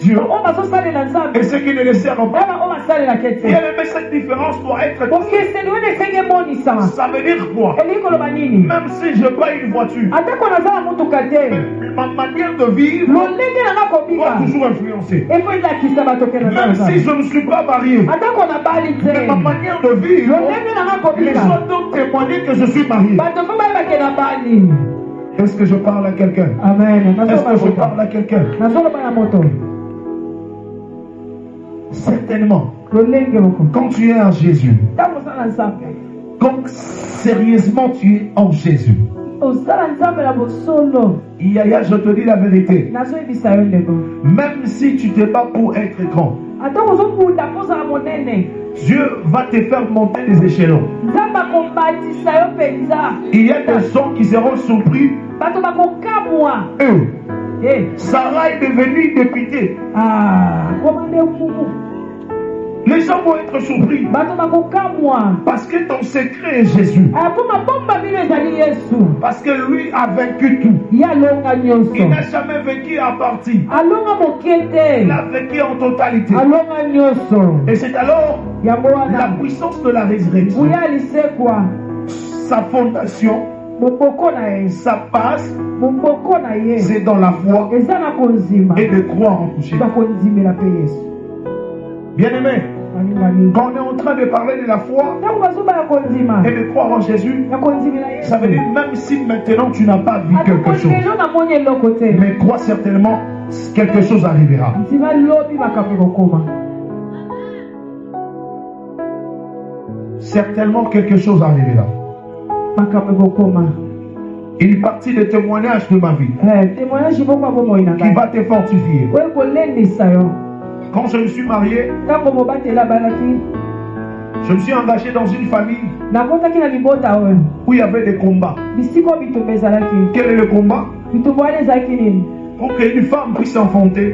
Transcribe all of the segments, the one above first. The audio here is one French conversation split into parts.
Dieu et ceux qui ne le servent pas. Bien aimé, cette différence doit être. Ça veut dire quoi? Même si je paye une voiture, ma manière de vivre doit toujours influencer. Même si je ne suis pas marié, mais ma manière de vivre, les gens doivent témoigner que je suis marié. Est-ce que je parle à quelqu'un? Amen. Est-ce que je parle à quelqu'un? Certainement. Quand tu es en Jésus, quand sérieusement tu es en Jésus, Yaya, je te dis la vérité. Même si tu te bats pour être grand, Dieu va te faire monter des échelons. Il y a des gens qui seront surpris. Sarah est devenue députée. Les gens vont être surpris. Parce que ton secret est Jésus. Parce que lui a vaincu tout. Il n'a jamais vécu à partie. Il a vécu en totalité. Et c'est alors la puissance de la résurrection. Sa fondation, sa base, c'est dans la foi et de croire en toucher. Bien-aimé, quand on est en train de parler de la foi et de croire en Jésus, ça veut dire même si maintenant tu n'as pas vu quelque chose, mais crois certainement quelque chose arrivera. Certainement quelque chose arrivera. Une partie des témoignages de ma vie qui va te fortifier. Quand je me suis marié, je me suis engagé dans une famille où il y avait des combats. Quel est le combat? Pour qu'une femme puisse s'enfanter,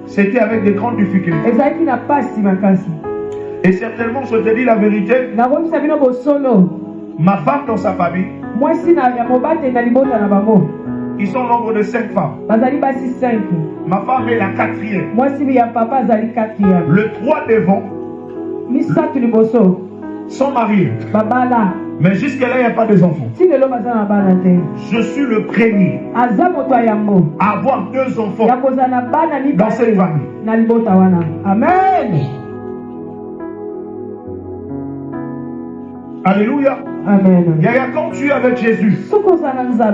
c'était avec de grandes difficultés. Et certainement, je te dis la vérité, ma femme dans sa famille, ils sont nombre de 5 femmes. Ma femme est la 4e. Le 3 devant sont mariés. Mais jusqu'à-là, il n'y a pas des enfants. Je suis le premier à avoir 2 enfants dans cette famille. Amen. Alléluia. Amen. Yaya, quand tu es avec Jésus,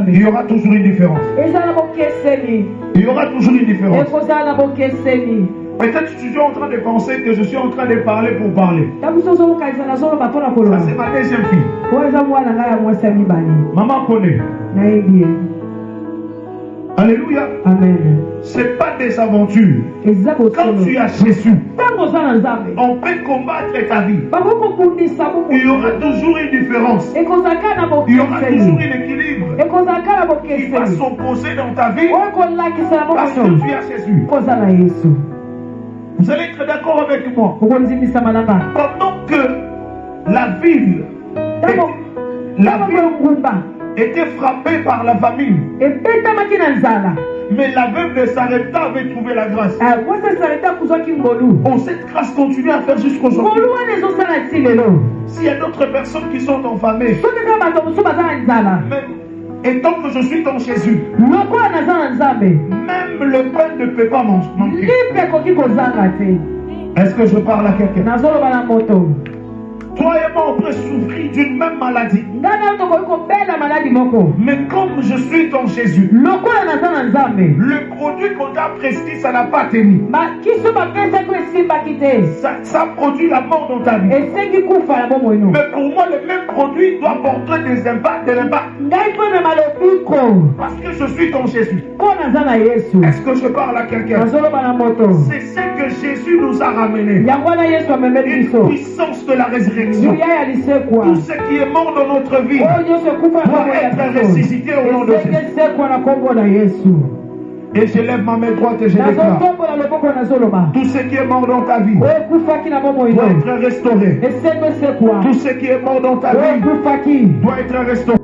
il y aura toujours une différence. Il y aura toujours une différence. Peut-être que tu es en train de penser que je suis en train de parler pour parler. Ça, c'est ma deuxième fille. Maman connaît. Alléluia. Amen. Ce n'est pas des aventures. Quand tu as Jésus, on peut combattre ta vie. Il y aura toujours une différence. Il y aura toujours un équilibre qui va s'opposer dans ta vie parce que tu as Jésus. Vous allez être d'accord avec moi. Pendant que la ville était frappée par la famine, mais la veuve de Sarepta avait trouvé la grâce. Cette grâce continue à faire jusqu'aujourd'hui. S'il y a d'autres personnes qui sont enfamées, même étant que je suis dans Jésus, même le pain ne peut pas manquer. Est-ce que je parle à quelqu'un? Toi et moi, on peut souffrir d'une même maladie. Mais comme je suis dans Jésus, le produit qu'on t'a prescrit, ça n'a pas tenu. Ça produit la mort dans ta vie. Mais pour moi, le même produit doit porter de l'impact. Parce que je suis dans Jésus. Est-ce que je parle à quelqu'un? C'est ce que Jésus nous a ramené. Une puissance de la résurrection. Tout ce qui est mort dans notre vie doit être ressuscité au nom de Jésus. Et je lève ma main droite et je déclare: tout ce qui est mort dans ta vie doit être restauré. Tout ce qui est mort dans ta vie doit être restauré.